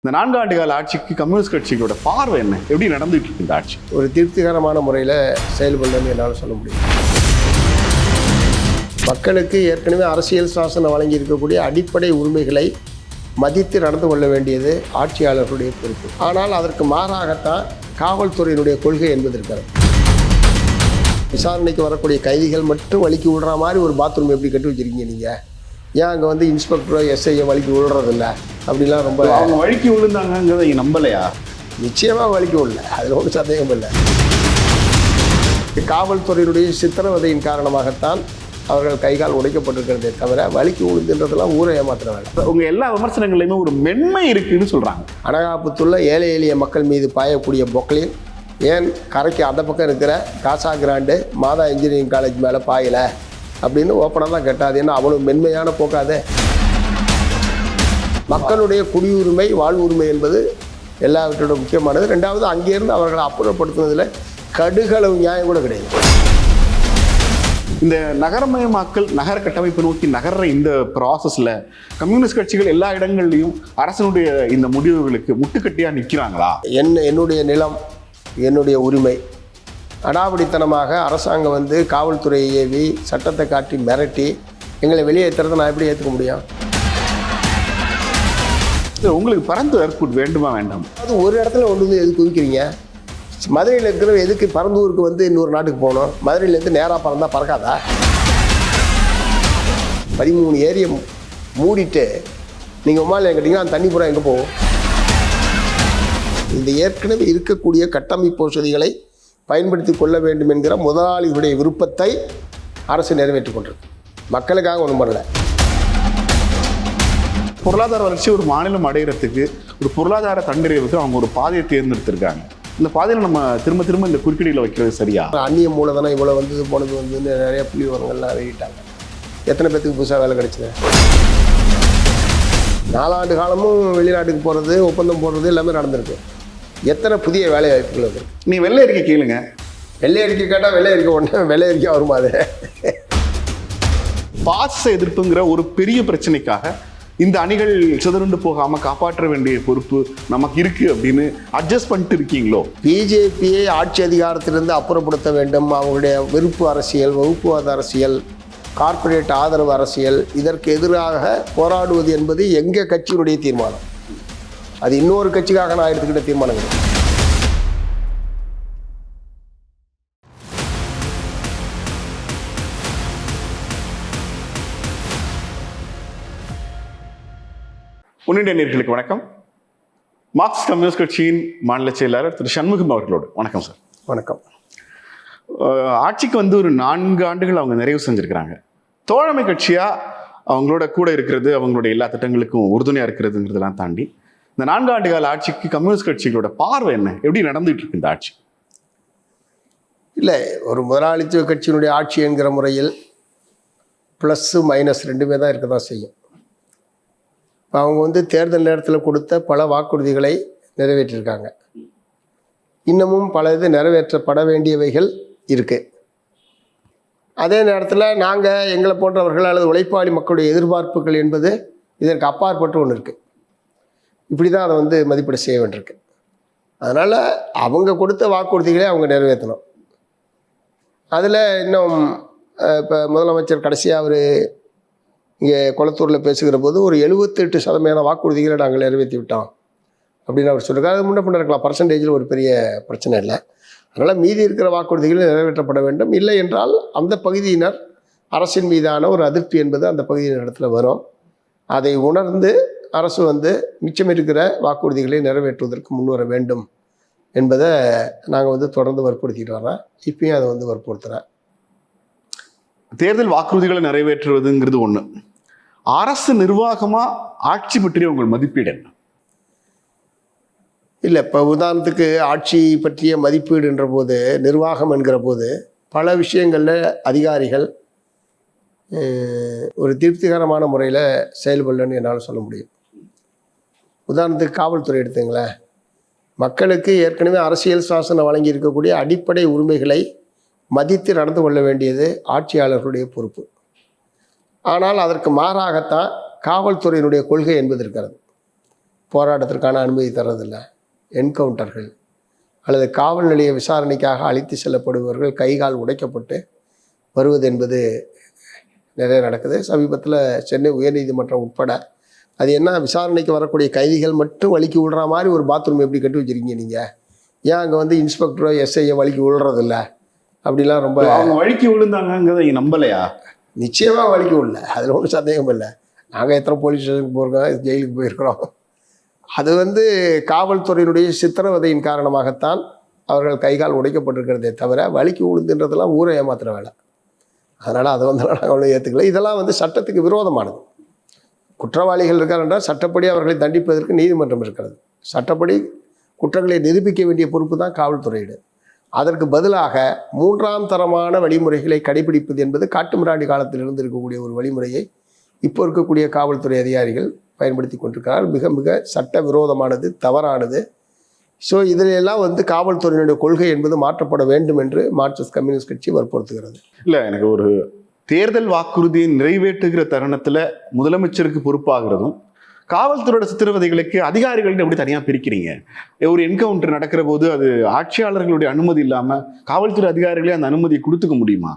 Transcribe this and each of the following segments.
இந்த 4 ஆண்டு கால ஆட்சிக்கு கம்யூனிஸ்ட் கட்சிகளோட பார்வை என்ன? எப்படி நடந்துட்டு இருக்கு இந்த ஆட்சி? ஒரு திருப்திகரமான முறையில் செயல்படணும்னு என்னால் சொல்ல முடியும். மக்களுக்கு ஏற்கனவே அரசியல் சாசனம் வழங்கி இருக்கக்கூடிய அடிப்படை உரிமைகளை மதித்து நடந்து கொள்ள வேண்டியது ஆட்சியாளர்களுடைய பொறுப்பு. ஆனால் அதற்கு மாறாகத்தான் காவல்துறையினுடைய கொள்கை என்பது இருக்கிறது. விசாரணைக்கு வரக்கூடிய கைதிகள் மட்டும் வலிக்கு விடுற மாதிரி ஒரு பாத்ரூம் எப்படி கட்டி வச்சுருக்கீங்க நீங்கள்? ஏன் அங்கே வந்து இன்ஸ்பெக்டரோ எஸ்ஐயோ வலிக்கு விழுறதில்ல அப்படிலாம் ரொம்ப அவங்க வழிக்கு விழுந்தாங்கிறத நீங்கள் நம்பலையா? நிச்சயமாக வலிக்கு விடல, அதில் ஒன்றும் சந்தேகம் இல்லை. காவல்துறையினுடைய சித்திரவதையின் காரணமாகத்தான் அவர்கள் கைகால் உடைக்கப்பட்டிருக்கிறதே தவிர வலிக்கு விழுந்துன்றதெல்லாம் ஊரை ஏமாத்துற வேலை. உங்க எல்லா விமர்சனங்களையுமே ஒரு மென்மை இருக்குன்னு சொல்றாங்க. அனகாபுத்துள்ள ஏழை எளிய மக்கள் மீது பாயக்கூடிய பொக்லின் ஏன் கரைக்கு அந்த பக்கம் இருக்கிற காசா கிராண்டு மாதா இன்ஜினியரிங் காலேஜ் மேலே பாயலை அப்படின்னு ஓப்பனாக தான் கேட்டாது. ஏன்னா அவ்வளோ மென்மையான போக்காதே. மக்களுடைய குடியுரிமை வாழ்வுரிமை என்பது எல்லாவற்றோட முக்கியமானது. ரெண்டாவது, அங்கேருந்து அவர்களை அப்புறப்படுத்துவதில் கடுகளவு நியாயம் கூட கிடையாது. இந்த நகரமயமாக்கல் நகர கட்டமைப்பு நோக்கி நகர்ற இந்த ப்ராசஸில் கம்யூனிஸ்ட் கட்சிகள் எல்லா இடங்கள்லையும் அரசனுடைய இந்த முடிவுகளுக்கு முட்டுக்கட்டியாக நிற்கிறாங்களா? என்னுடைய நிலம், என்னுடைய உரிமை, அடாவடித்தனமாக அரசாங்கம் வந்து காவல்துறையை ஏவி சட்டத்தை காட்டி மிரட்டி எங்களை வெளியேற்றுறதை நான் எப்படி ஏற்றுக்க முடியும்? உங்களுக்கு பரந்து ஏர்போர்ட் வேண்டுமா வேண்டாம்? அது ஒரு இடத்துல ஒன்று வந்து எதுக்கு குவிக்கிறீங்க? மதுரையில் இருக்கிற எதுக்கு பரந்தூருக்கு வந்து இன்னொரு நாட்டுக்கு போகணும்? மதுரையிலேருந்து நேராக பறந்தா பறக்காதா? 13 ஏரியை மூடிட்டு நீங்கள் உமாலையை கேட்டிங்கன்னா அந்த தண்ணி பூரா எங்கே போகும்? இந்த ஏற்கனவே இருக்கக்கூடிய கட்டமைப்பு வசதிகளை பயன்படுத்தி கொள்ள வேண்டும் என்கிற முதலாளிகளுடைய விருப்பத்தை அரசு நிறைவேற்றிக் கொண்டிருக்கு. மக்களுக்காக ஒன்றும் பண்ணல. பொருளாதார வளர்ச்சி ஒரு மாநிலம் அடைகிறதுக்கு, ஒரு பொருளாதார தன்னிறைவுக்கு அவங்க ஒரு பாதையை தேர்ந்தெடுத்திருக்காங்க. இந்த பாதையில் நம்ம திரும்ப திரும்ப இந்த குறுக்கீடுகளை வைக்கிறது சரியா? அந்நிய மூலதனம் இவ்வளோ வந்து போனது வந்து நிறைய புள்ளி விவரங்கள்லாம் வெளியிட்டாங்க. எத்தனை பேத்துக்கு புதுசாக வேலை கிடைச்சது? 4 ஆண்டு காலமும் வெளிநாட்டுக்கு போகிறது, ஒப்பந்தம் போடுறது எல்லாமே நடந்திருக்கு. எத்தனை புதிய வேலை வாய்ப்புகள் இருக்குது? நீ வெள்ளை அறிக்கை கேளுங்க. வெள்ளை அறிக்கை கேட்டால் வெள்ளை அறிக்கை ஒன்று வெள்ளை அறிக்கை வருமா? அது பாச எதிர்ப்புங்கிற ஒரு பெரிய பிரச்சனைக்காக இந்த அணிகள் சிதறுண்டு போகாமல் காப்பாற்ற வேண்டிய பொறுப்பு நமக்கு இருக்கு அப்படின்னு அட்ஜஸ்ட் பண்ணிட்டு இருக்கீங்களோ? பிஜேபியை ஆட்சி அதிகாரத்திலிருந்து அப்புறப்படுத்த வேண்டும். அவங்களுடைய விருப்பு அரசியல், வகுப்புவாத அரசியல், கார்ப்பரேட் ஆதரவு அரசியல், இதற்கு எதிராக போராடுவது என்பது எங்கள் கட்சியினுடைய தீர்மானம். அது இன்னொரு கட்சிக்காக நான் எடுத்துக்கிட்ட தீர்மானங்கள். உன்னிடைய நேயர்களுக்கு வணக்கம். மார்க்சிஸ்ட் கம்யூனிஸ்ட் கட்சியின் மாநில செயலாளர் திரு சண்முகம் அவர்களோடு வணக்கம் சார். வணக்கம். ஆட்சிக்கு வந்து ஒரு 4 ஆண்டுகள் அவங்க நிறைவு செஞ்சிருக்கிறாங்க. தோழமை கட்சியா அவங்களோட கூட இருக்கிறது, அவங்களுடைய எல்லா திட்டங்களுக்கும் உறுதுணையா இருக்கிறதுங்கிறதெல்லாம் தாண்டி இந்த 4 ஆண்டு கால ஆட்சிக்கு கம்யூனிஸ்ட் கட்சிகளோட பார்வை என்ன? எப்படி நடந்துட்டு இருக்கு இந்த ஆட்சி? இல்லை, ஒரு முதலாளித்துவ கட்சியினுடைய ஆட்சி என்கிற முறையில் ப்ளஸ்ஸு மைனஸ் ரெண்டுமே தான் இருக்க தான் செய்யும். இப்போ அவங்க வந்து தேர்தல் நேரத்தில் கொடுத்த பல வாக்குறுதிகளை நிறைவேற்றியிருக்காங்க. இன்னமும் பல இது நிறைவேற்றப்பட வேண்டியவைகள் இருக்குது. அதே நேரத்தில் நாங்கள் எங்களை போன்றவர்கள் அல்லது உழைப்பாளி மக்களுடைய எதிர்பார்ப்புகள் என்பது இதற்கு அப்பாற்பட்டு ஒன்று இருக்குது. இப்படி தான் அதை வந்து மதிப்பீடு செய்ய வேண்டியிருக்கு. அதனால் அவங்க கொடுத்த வாக்குறுதிகளை அவங்க நிறைவேற்றணும். அதில் இன்னும் இப்போ முதலமைச்சர் கடைசியாக அவர் இங்கே கொளத்தூரில் பேசுகிற போது ஒரு 78% வாக்குறுதிகளை நாங்கள் நிறைவேற்றி விட்டோம் அப்படின்னு அவர் சொல்லியிருக்காரு. அது முன்ன பின்ன இருக்கலாம், பர்சன்டேஜில் ஒரு பெரிய பிரச்சனை இல்லை. அதனால் மீதி இருக்கிற வாக்குறுதிகள் நிறைவேற்றப்பட வேண்டும். இல்லை என்றால் அந்த பகுதியினர் அரசின் மீதான ஒரு அதிருப்தி என்பது அந்த பகுதியினர் இடத்துல வரும். அதை உணர்ந்து அரசு வந்து மிச்சம் இருக்கிற வாக்குறுதிகளை நிறைவேற்றுவதற்கு முன்வர வேண்டும் என்பதை நாங்கள் வந்து தொடர்ந்து வற்புறுத்திட்டு வரோம். இப்பயும் அதை வந்து வற்புறுத்துகிறேன். தேர்தல் வாக்குறுதிகளை நிறைவேற்றுவதுங்கிறது ஒன்று. அரசு நிர்வாகமா ஆட்சி பற்றிய உங்கள் மதிப்பீடு என்ன? இல்லை, இப்போ உதாரணத்துக்கு ஆட்சி பற்றிய மதிப்பீடுன்ற போது, நிர்வாகம் என்கிற போது பல விஷயங்களில் அதிகாரிகள் ஒரு திருப்திகரமான முறையில் செயல்படலன்னு என்னால் சொல்ல முடியும். உதாரணத்துக்கு காவல்துறை எடுத்துங்களேன். மக்களுக்கு ஏற்கனவே அரசியல் சாசனம் வழங்கி இருக்கக்கூடிய அடிப்படை உரிமைகளை மதித்து நடந்து கொள்ள வேண்டியது ஆட்சியாளர்களுடைய பொறுப்பு. ஆனால் அதற்கு மாறாகத்தான் காவல்துறையினுடைய கொள்கை என்பது இருக்கிறது. போராட்டத்திற்கான அனுமதி தர்றதில்லை. என்கவுண்டர்கள் அல்லது காவல் நிலைய விசாரணைக்காக அழைத்து செல்லப்படுபவர்கள் கைகால் உடைக்கப்பட்டு வருவது என்பது நிறைய நடக்குது. சமீபத்தில் சென்னை உயர்நீதிமன்றம் உட்பட அது என்ன, விசாரணைக்கு வரக்கூடிய கைதிகள் மட்டும் வலிக்கு விடுற மாதிரி ஒரு பாத்ரூம் எப்படி கட்டி வச்சுருக்கீங்க நீங்கள்? ஏன் அங்கே வந்து இன்ஸ்பெக்டரோ எஸ்ஐயோ வலிக்கு விழுறதில்ல? அப்படிலாம் ரொம்ப அவங்க வலிக்கு விழுந்தாங்கிறத நீங்கள் நம்பலையா? நிச்சயமாக வலிக்கு விடல, அதில் ஒன்றும் சந்தேகம் இல்லை. நாங்கள் எத்தனை போலீஸ் ஸ்டேஷனுக்கு போயிருக்கோம், ஜெயிலுக்கு போயிருக்கிறோம். அது வந்து காவல்துறையினுடைய சித்திரவதையின் காரணமாகத்தான் அவர்கள் கைகால் உடைக்கப்பட்டிருக்கிறதே தவிர வலிக்கு விழுந்துன்றதெல்லாம் ஊரை ஏமாத்துகிற வேலை. அதனால் அதை வந்து நாங்கள் அவ்வளோ ஏற்றுக்கல. இதெல்லாம் வந்து சட்டத்துக்கு விரோதமானது. குற்றவாளிகள் இருக்கார் என்றால் சட்டப்படி அவர்களை தண்டிப்பதற்கு நீதிமன்றம் இருக்கிறது. சட்டப்படி குற்றங்களை நிரூபிக்க வேண்டிய பொறுப்பு தான் காவல்துறையிடு. அதற்கு பதிலாக 3ஆம் தரமான வழிமுறைகளை கடைபிடிப்பது என்பது காட்டுமிராண்டி காலத்தில் இருந்து இருக்கக்கூடிய ஒரு வழிமுறையை இப்போ இருக்கக்கூடிய காவல்துறை அதிகாரிகள் பயன்படுத்தி கொண்டிருக்கிறார். மிக மிக சட்ட விரோதமானது, தவறானது. ஸோ இதில் எல்லாம் வந்து காவல்துறையினுடைய கொள்கை என்பது மாற்றப்பட வேண்டும் என்று மார்க்சிஸ்ட் கம்யூனிஸ்ட் கட்சி வற்புறுத்துகிறது. இல்லை, எனக்கு ஒரு தேர்தல் வாக்குறுதியை நிறைவேற்றுகிற தருணத்தில் முதலமைச்சருக்கு பொறுப்பாகிறதும் காவல்துறையோட சித்திரவதைகளுக்கு அதிகாரிகள் எப்படி தனியாக பிரிக்கிறீங்க? ஒரு என்கவுண்டர் நடக்கிற போது அது ஆட்சியாளர்களுடைய அனுமதி இல்லாமல் காவல்துறை அதிகாரிகளே அந்த அனுமதியை கொடுத்துக்க முடியுமா?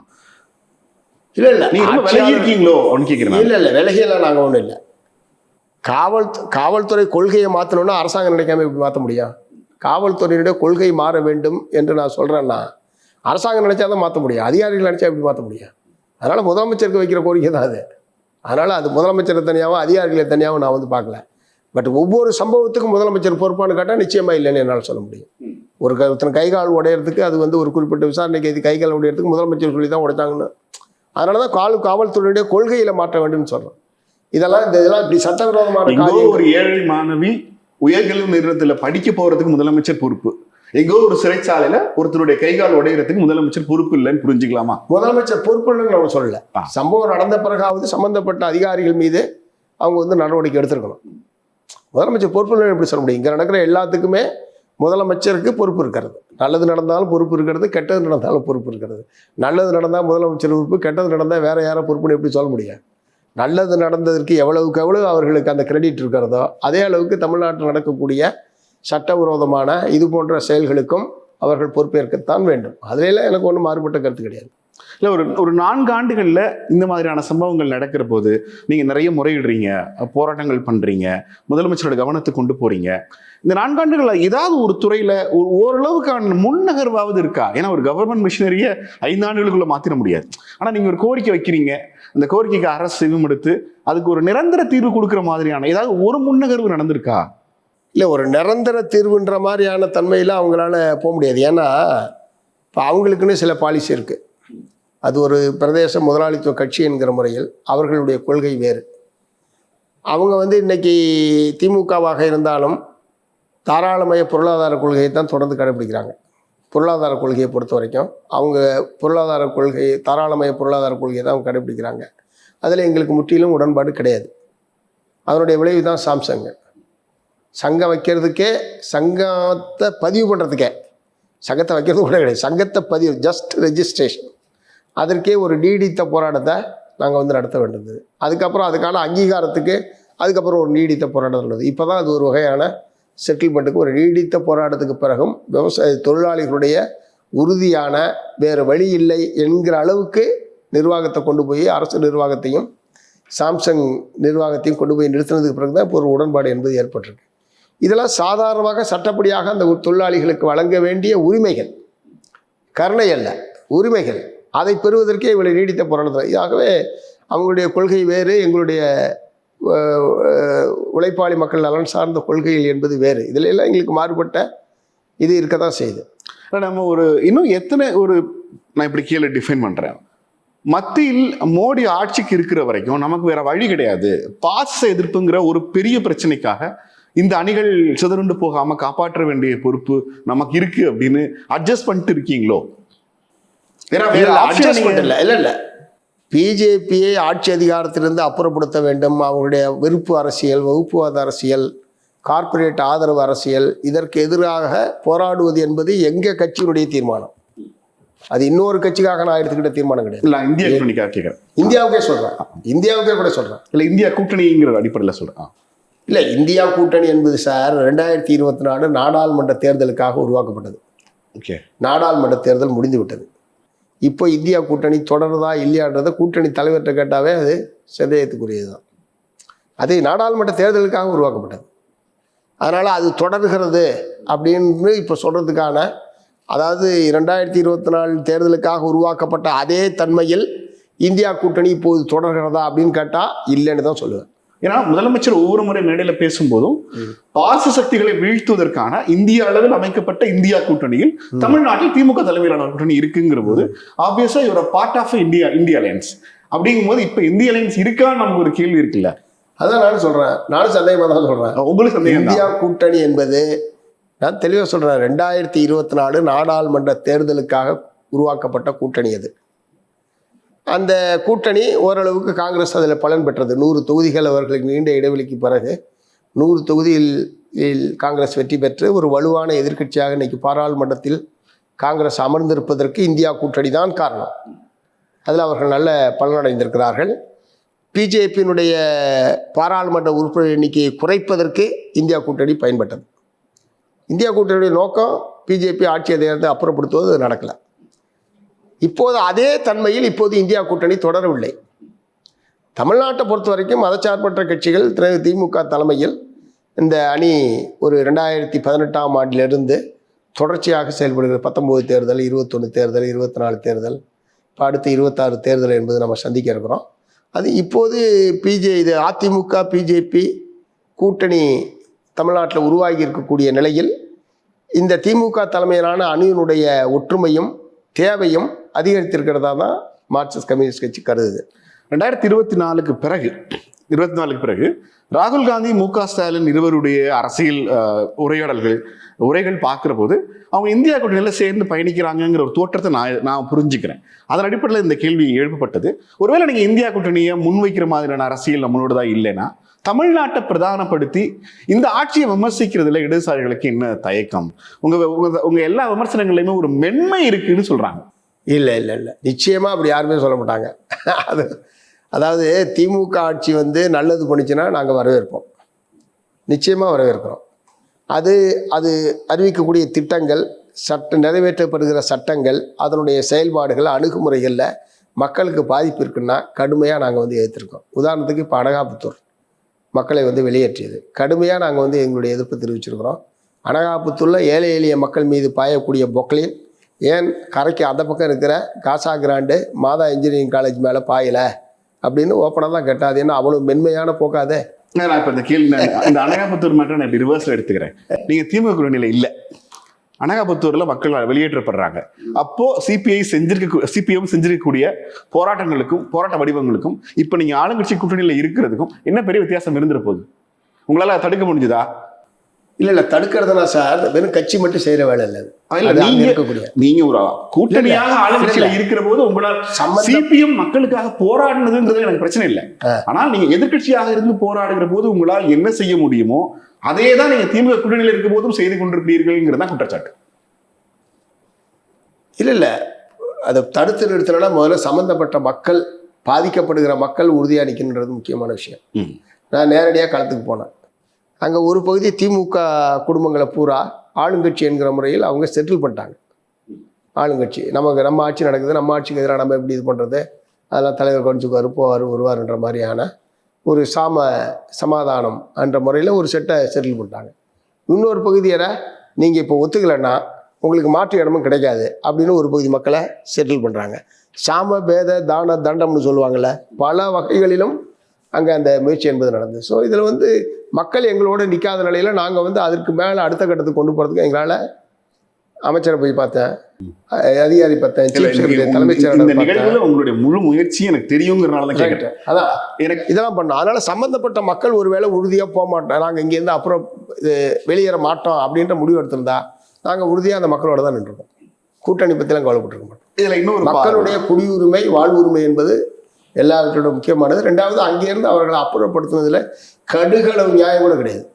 இல்லை இல்லை, நீங்க ரொம்ப விலகி இருக்கீங்களோ அப்படின்னு கேட்குறேன். இல்லை இல்லை, விலகியெல்லாம் நாங்கள் ஒன்றும் இல்லை. காவல்துறை கொள்கையை மாற்றணும்னா அரசாங்கம் நினைக்காம இப்படி மாற்ற முடியும்? காவல்துறையினுடைய கொள்கை மாற வேண்டும் என்று நான் சொல்கிறேன்னா அரசாங்கம் நினைச்சா தான் மாற்ற முடியும், அதிகாரிகள் நினைச்சா எப்படி மாற்ற முடியும்? அதனால் முதலமைச்சருக்கு வைக்கிற கோரிக்கை தான் அது. அதனால் அது முதலமைச்சரை தனியாகவும் அதிகாரிகளை தனியாகவும் நான் வந்து பார்க்கல. பட் ஒவ்வொரு சம்பவத்துக்கும் முதலமைச்சர் பொறுப்பானு கேட்டால் நிச்சயமாக இல்லைன்னு என்னால் சொல்ல முடியும். ஒருத்தனை கைகால் உடையிறதுக்கு அது வந்து ஒரு குறிப்பிட்ட விசாரணைக்கு இது கைகால் உடையிறதுக்கு முதலமைச்சர் சொல்லி தான் உடைச்சாங்கன்னு. அதனால தான் காவல்துறையுடைய கொள்கையில் மாற்ற வேண்டும்னு சொல்கிறோம். இதெல்லாம் இப்படி சட்டவிரோதமான ஒரு ஏழை மாணவி உயர்கல்வி நிறுவனத்தில் படிக்க போறதுக்கு முதலமைச்சர் பொறுப்பு, எங்கோ ஒரு சிறைச்சாலையில ஒருத்தருடைய கைகால் உடையறதுக்கு முதலமைச்சர் பொறுப்பு இல்லைன்னு புரிஞ்சுக்கலாமா? முதலமைச்சர் பொறுப்பு இல்லைன்னு நம்ம சொல்லல. சம்பவம் நடந்த பிறகாவது சம்பந்தப்பட்ட அதிகாரிகள் மீது அவங்க வந்து நடவடிக்கை எடுத்திருக்கணும். முதலமைச்சர் பொறுப்பு இல்லைன்னு எப்படி சொல்ல முடியும்? இங்கே நடக்கிற எல்லாத்துக்குமே முதலமைச்சருக்கு பொறுப்பு இருக்கிறது. நல்லது நடந்தாலும் பொறுப்பு இருக்கிறது, கெட்டது நடந்தாலும் பொறுப்பு இருக்கிறது. நல்லது நடந்தால் முதலமைச்சர் பொறுப்பு, கெட்டது நடந்தால் வேற யாரோ பொறுப்புன்னு எப்படி சொல்ல முடியும்? நல்லது நடந்ததற்கு எவ்வளவுக்கு எவ்வளவு அவர்களுக்கு அந்த கிரெடிட் இருக்கிறதோ அதே அளவுக்கு தமிழ்நாட்டில் நடக்கக்கூடிய சட்டவிரோதமான இது போன்ற செயல்களுக்கும் அவர்கள் பொறுப்பேற்கத்தான் வேண்டும். அதுல எனக்கு ஒன்றும் மாறுபட்ட கருத்து கிடையாது. இல்லை, ஒரு 4 ஆண்டுகளில் இந்த மாதிரியான சம்பவங்கள் நடக்கிற போது நீங்கள் நிறைய முறையிடுறீங்க, போராட்டங்கள் பண்ணுறீங்க, முதலமைச்சரோட கவனத்துக்கு கொண்டு போகிறீங்க. இந்த 4 ஆண்டுகளில் ஏதாவது ஒரு துறையில் ஓரளவுக்கான முன்னகர்வாவது இருக்கா? ஏன்னா ஒரு கவர்மெண்ட் மிஷினரியை 5 ஆண்டுகளுக்குள்ளே மாற்றிட முடியாது. ஆனால் நீங்கள் ஒரு கோரிக்கை வைக்கிறீங்க, அந்த கோரிக்கைக்கு அரசு செவிமடுத்து அதுக்கு ஒரு நிரந்தர தீர்வு கொடுக்குற மாதிரியான ஏதாவது ஒரு முன்னகர்வு நடந்திருக்கா? இல்லை, ஒரு நிரந்தர தீர்வுன்ற மாதிரியான தன்மையில் அவங்களால போக முடியாது. ஏன்னா இப்போ அவங்களுக்குன்னு சில பாலிசி இருக்குது. அது ஒரு பிரதேச முதலாளித்துவ கட்சி என்கிற முறையில் அவர்களுடைய கொள்கை வேறு. அவங்க வந்து இன்னைக்கு திமுகவாக இருந்தாலும் தாராளமய பொருளாதார கொள்கையை தான் தொடர்ந்து கடைபிடிக்கிறாங்க. பொருளாதார கொள்கையை பொறுத்த வரைக்கும் அவங்க பொருளாதார கொள்கை, தாராளமய பொருளாதார கொள்கையை தான் அவங்க கடைபிடிக்கிறாங்க. அதில் எங்களுக்கு முற்றிலும் உடன்பாடு கிடையாது. அதனுடைய விளைவு தான் சாம்சங். சங்கம் வைக்கிறதுக்கே, சங்கத்தை பதிவு பண்ணுறதுக்கே, சங்கத்தை வைக்கிறது கூட கிடையாது, சங்கத்தை பதிவு ஜஸ்ட் ரெஜிஸ்ட்ரேஷன், அதற்கே ஒரு நீடித்த போராட்டத்தை நாங்கள் வந்து நடத்த வேண்டியது. அதுக்கப்புறம் அதுக்கான அங்கீகாரத்துக்கு அதுக்கப்புறம் ஒரு நீடித்த போராட்டம் இருந்தது. இப்போ தான் அது ஒரு வகையான செட்டில்மெண்ட்டுக்கு ஒரு நீடித்த போராட்டத்துக்கு பிறகும் விவசாய தொழிலாளிகளுடைய உறுதியான வேறு வழி இல்லை என்கிற அளவுக்கு நிர்வாகத்தை கொண்டு போய், அரசு நிர்வாகத்தையும் சாம்சங் நிர்வாகத்தையும் கொண்டு போய் நிறுத்தினதுக்கு பிறகு தான் இப்போ ஒரு உடன்பாடு என்பது ஏற்பட்டிருக்கு. இதெல்லாம் சாதாரணமாக சட்டப்படியாக அந்த தொழிலாளிகளுக்கு வழங்க வேண்டிய உரிமைகள், கருணை அல்ல, உரிமைகள். அதை பெறுவதற்கே இவளை நீடித்த போராட்டம். ஆகவே அவங்களுடைய கொள்கை வேறு, எங்களுடைய உழைப்பாளி மக்கள் நலன் சார்ந்த கொள்கைகள் என்பது வேறு. இதில் எல்லாம் எங்களுக்கு மாறுபட்ட இது இருக்க தான் செய்யுது. நம்ம இன்னும் எத்தனை நான் இப்படி கீழே டிஃபைன் பண்ணுறேன். மத்தியில் மோடி ஆட்சிக்கு இருக்கிற வரைக்கும் நமக்கு வேற வழி கிடையாது. பாச எதிர்ப்புங்கிற ஒரு பெரிய பிரச்சனைக்காக இந்த அணிகள் சிதறுண்டு போகாம காப்பாற்ற வேண்டிய பொறுப்பு நமக்கு இருக்கு அப்படின்னு அட்ஜஸ்ட் பண்ணிட்டு இருக்கீங்களோ? இல்ல, பிஜேபியை ஆட்சி அதிகாரத்திலிருந்து அப்புறப்படுத்த வேண்டும். அவங்களுடைய விருப்பு அரசியல், வகுப்புவாத அரசியல், கார்ப்பரேட் ஆதரவு அரசியல், இதற்கு எதிராக போராடுவது என்பது எங்க கட்சியினுடைய தீர்மானம். அது இன்னொரு கட்சிக்காக நான் எடுத்துக்கிட்ட தீர்மானம் கிடையாது. இல்ல, இந்தியா கூட்டணிக்காக கேட்கிறேன். இந்தியாவுக்கே சொல்றேன், இந்தியாவுக்கே கூட சொல்றேன். இல்ல, இந்தியா கூட்டணிங்கிற அடிப்படையில் சொல்றேன். இல்லை, இந்தியா கூட்டணி என்பது சார் 2024 நாடாளுமன்ற தேர்தலுக்காக உருவாக்கப்பட்டது. ஓகே, நாடாளுமன்ற தேர்தல் முடிந்து விட்டது. இப்போ இந்தியா கூட்டணி தொடருதா இல்லையான்றதை கூட்டணி தலைவர்கிட்ட கேட்டாவே அது சந்தேகத்துக்குரியது தான். அது நாடாளுமன்ற தேர்தலுக்காக உருவாக்கப்பட்டது. அதனால் அது தொடர்கிறது அப்படின்னு இப்போ சொல்கிறதுக்கான, அதாவது 2024 தேர்தலுக்காக உருவாக்கப்பட்ட அதே தன்மையில் இந்தியா கூட்டணி இப்போது தொடர்கிறதா அப்படின்னு கேட்டால் இல்லைன்னு தான் சொல்லுவேன். ஏன்னா முதலமைச்சர் ஒவ்வொரு முறை மேடையில் பேசும்போதும் பாச சக்திகளை வீழ்த்துவதற்கான இந்திய அளவில் அமைக்கப்பட்ட இந்தியா கூட்டணியில் தமிழ்நாட்டில் திமுக தலைமையிலான கூட்டணி இருக்குங்கிற போது ஆப்வியஸா இவர பார்ட் ஆஃப் இந்தியா அலையன்ஸ் அப்படிங்கும் போது இப்ப இந்திய அலையன்ஸ் இருக்கான்னு நமக்கு ஒரு கேள்வி இருக்குல்ல. அதான் நானும் சொல்றேன், நானும் சந்தேகமாக தான் சொல்றேன். உங்களுக்கு சந்தேகம்? இந்தியா கூட்டணி என்பது நான் தெளிவாக சொல்றேன், 2024 நாடாளுமன்ற தேர்தலுக்காக உருவாக்கப்பட்ட கூட்டணி அது. அந்த கூட்டணி ஓரளவுக்கு காங்கிரஸ் அதில் பலன் பெற்றது. 100 தொகுதிகள் அவர்களுக்கு நீண்ட இடைவெளிக்கு பிறகு 100 தொகுதியில் காங்கிரஸ் வெற்றி பெற்று ஒரு வலுவான எதிர்க்கட்சியாக இன்னைக்கு பாராளுமன்றத்தில் காங்கிரஸ் அமர்ந்திருப்பதற்கு இந்தியா கூட்டணி தான் காரணம். அதில் அவர்கள் நல்ல பலனடைந்திருக்கிறார்கள். பிஜேபியினுடைய பாராளுமன்ற உறுப்பினர் எண்ணிக்கையை குறைப்பதற்கு இந்தியா கூட்டணி பயன்பட்டது. இந்தியா கூட்டணியுடைய நோக்கம் பிஜேபி ஆட்சி அதிகாரத்தை அப்புறப்படுத்துவது நடக்கலை. இப்போது அதே தன்மையில் இப்போது இந்தியா கூட்டணி தொடரவில்லை. தமிழ்நாட்டை பொறுத்த வரைக்கும் மதச்சார்பற்ற கட்சிகள் திமுக தலைமையில் இந்த அணி ஒரு 2018ஆம் ஆண்டிலிருந்து தொடர்ச்சியாக செயல்படுகிறது. 19 தேர்தல், 21 தேர்தல், 24 தேர்தல், இப்போ அடுத்து 26 தேர்தல் என்பது நம்ம சந்திக்க இருக்கிறோம். அது இப்போது இது அதிமுக பிஜேபி கூட்டணி தமிழ்நாட்டில் உருவாகி இருக்கக்கூடிய நிலையில் இந்த திமுக தலைமையிலான அணியினுடைய ஒற்றுமையும் தேவையும் அதிகரித்திருக்கிறதா தான் மார்க்சிஸ்ட் கம்யூனிஸ்ட் கட்சி கருதுது. 2024க்கு பிறகு ராகுல் காந்தி, மு.க. ஸ்டாலின் இருவருடைய அரசியல் உரைகள் பார்க்குற போது அவங்க இந்தியா கூட்டணியில் சேர்ந்து பயணிக்கிறாங்கிற ஒரு தோற்றத்தை நான் புரிஞ்சுக்கிறேன். அதன் அடிப்படையில் இந்த கேள்வி எழுப்பப்பட்டது. ஒருவேளை நீங்கள் இந்தியா கூட்டணியை முன்வைக்கிற மாதிரியான அரசியல் நம்மளோட தான் இல்லைன்னா தமிழ்நாட்டை பிரதானப்படுத்தி இந்த ஆட்சியை விமர்சிக்கிறதுல இடதுசாரிகளுக்கு என்ன தயக்கம்? உங்க எல்லா விமர்சனங்களையுமே ஒரு மென்மை இருக்குன்னு சொல்றாங்க. இல்லை, நிச்சயமா அப்படி யாருமே சொல்ல மாட்டாங்க. அதாவது திமுக ஆட்சி நல்லது பண்ணிச்சுன்னா நாங்கள் வரவேற்போம், நிச்சயமாக வரவேற்கிறோம். அது அறிவிக்கக்கூடிய திட்டங்கள், நிறைவேற்றப்படுகிற சட்டங்கள், அதனுடைய செயல்பாடுகள், அணுகுமுறைகளில் மக்களுக்கு பாதிப்பு இருக்குன்னா கடுமையாக நாங்கள் எதிர்த்திருக்கோம். உதாரணத்துக்கு இப்போ அனகாபுத்தூர் மக்களை வெளியேற்றியது கடுமையாக நாங்கள் எங்களுடைய எதிர்ப்பு தெரிவிச்சிருக்கிறோம். அனகாபுத்தூரில் ஏழை எளிய மக்கள் மீது பாயக்கூடிய பொக்லைன் ஏன் கரைக்கு அந்த பக்கம் இருக்கிற காசா கிராண்டு மாதா இன்ஜினியரிங் காலேஜ் மேலே பாயலை அப்படின்னு ஓப்பனாக தான் கேட்டாது. ஏன்னா அவ்வளோ மென்மையான போக்காதே. நான் இப்போ இந்த கேள்வி இந்த அனகாபுத்தூர் மட்டும் நான் இப்படி ரிவர்ஸில் எடுத்துக்கிறேன். நீங்கள் திமுக கூட்டணியில் இல்லை, அனகாபுத்தூரில் மக்கள் வெளியேற்றப்படுறாங்க. அப்போ சிபிஎம் செஞ்சிருக்கக்கூடிய போராட்டங்களுக்கும் போராட்ட வடிவங்களுக்கும் இப்போ நீங்கள் ஆளுங்கட்சி கூட்டணியில் இருக்கிறதுக்கும் என்ன பெரிய வித்தியாசம் இருந்துட போகுது? உங்களால் தடுக்க முடிஞ்சுதா? இல்லை, தடுக்கிறதுனா சார் வெறும் கட்சி மட்டும் செய்யற வேலை இல்லை. நீங்க ஒரு கூட்டணியாக ஆளுங்கட்சியில இருக்கிற போது உங்களால் சிபிஎம் மக்களுக்காக போராடினதுன்றது எனக்கு பிரச்சனை இல்லை. ஆனால் நீங்க எதிர்கட்சியாக இருந்து போராடுகிற போது உங்களால் என்ன செய்ய முடியுமோ அதே தான் நீங்க திமுக கூட்டணியில் இருக்கும் போதும் செய்து கொண்டிருக்கிறீர்கள் குற்றச்சாட்டு. இல்ல அதை தடுத்து நிறுத்தினா முதல்ல சம்பந்தப்பட்ட மக்கள், பாதிக்கப்படுகிற மக்கள் உறுதியாக நிற்கின்றது முக்கியமான விஷயம். நான் நேரடியாக களத்துக்கு போனேன். அங்கே ஒரு பகுதி திமுக குடும்பங்களை பூரா ஆளுங்கட்சி என்கிற முறையில் அவங்க செட்டில் பண்ணிட்டாங்க. ஆளுங்கட்சி நம்ம ஆட்சி நடக்குது, நம்ம ஆட்சிக்கு எதிராக நம்ம எப்படி இது பண்ணுறது, அதெல்லாம் தலைவர் கொஞ்சம் வருவார்ன்ற மாதிரியான ஒரு சமாதானம் என்ற முறையில் ஒரு செட்டில் பண்ணிட்டாங்க. இன்னொரு பகுதியரை நீங்கள் இப்போ ஒத்துக்கலைன்னா உங்களுக்கு மாற்று இடமும் கிடைக்காது அப்படின்னு ஒரு பகுதி மக்களை செட்டில் பண்ணுறாங்க. சாம பேத தான தண்டம்னு சொல்லுவாங்கள்ல, பல வகைகளிலும் அங்கே அந்த முயற்சி என்பது நடந்தது. ஸோ இதில் மக்கள் எங்களோட நிற்காத நிலையில் நாங்கள் அதற்கு மேலே அடுத்த கட்டத்துக்கு கொண்டு போகிறதுக்கு எங்களால் அமைச்சரை போய் பார்த்தேன், அதிகாரி பார்த்தேன், தலைமைச் செயலாளர். உங்களுடைய முழு முயற்சி எனக்கு தெரியுங்கிறனால தான் கேட்குறேன். அதான் எனக்கு இதெல்லாம் பண்ணோம். அதனால் சம்மந்தப்பட்ட மக்கள் ஒரு வேளை உறுதியாக போக மாட்டோம், நாங்கள் இங்கேருந்து அப்புறம் வெளியேற மாட்டோம் அப்படின்ற முடிவு எடுத்திருந்தா நாங்கள் உறுதியாக அந்த மக்களோட தான் நின்றுருக்கோம். கூட்டணி பற்றிலாம் கவலைப்பட்டிருக்க மாட்டோம். இதில் இன்னொரு மக்களுடைய குடியுரிமை, வாழ்வுரிமை என்பது எல்லாவற்றோட முக்கியமானது. ரெண்டாவது, அங்கேருந்து அவர்களை அப்புறப்படுத்தினதில் கடுகளவு நியாயம் கூட கிடையாது.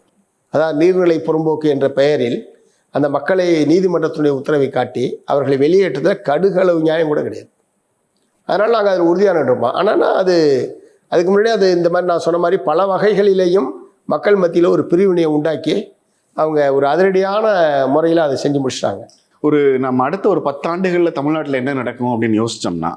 அதாவது நீர்நிலை புறம்போக்கு என்ற பெயரில் அந்த மக்களை நீதிமன்றத்தினுடைய உத்தரவை காட்டி அவர்களை வெளியேற்றதில் கடுகளவு நியாயம் கூட கிடையாது. அதனால் நாங்கள் அதில் உறுதியான இருப்போம். ஆனால் அதுக்கு முன்னாடி இந்த மாதிரி நான் சொன்ன மாதிரி பல வகைகளிலேயும் மக்கள் மத்தியில் ஒரு பிரிவினையை உண்டாக்கி அவங்க ஒரு அதிரடியான முறையில் அதை செஞ்சு முடிச்சிட்டாங்க. நம்ம அடுத்த ஒரு 10 ஆண்டுகளில் தமிழ்நாட்டில் என்ன நடக்கும் அப்படின்னு யோசிச்சோம்னா,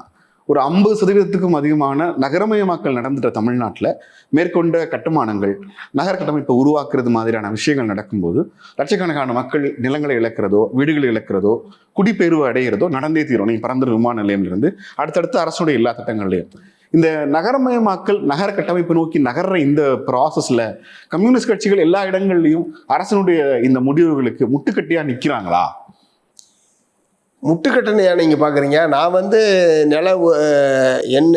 ஒரு 50% அதிகமான நகரமயமாக்கல் நடந்துட்ட தமிழ்நாட்டில் மேற்கொண்ட கட்டுமானங்கள், நகர கட்டமைப்பை உருவாக்குறது மாதிரியான விஷயங்கள் நடக்கும்போது லட்சக்கணக்கான மக்கள் நிலங்களை இழக்கிறதோ, வீடுகளை இழக்கிறதோ, குடிபெயர்வு அடைகிறதோ நடந்தே தீரும். நீங்கள் பரந்தூர் விமான நிலையம்லேருந்து அடுத்தடுத்து அரசுடைய எல்லா திட்டங்கள்லையும் இந்த நகரமயமாக்கல், நகர கட்டமைப்பு நோக்கி நகர்ற இந்த ப்ராசஸ்ல கம்யூனிஸ்ட் கட்சிகள் எல்லா இடங்கள்லையும் அரசனுடைய இந்த முடிவுகளுக்கு முட்டுக்கட்டியா நிற்கிறாங்களா? முட்டுக்கட்டணையா நீங்கள் பார்க்குறீங்க? நான் வந்து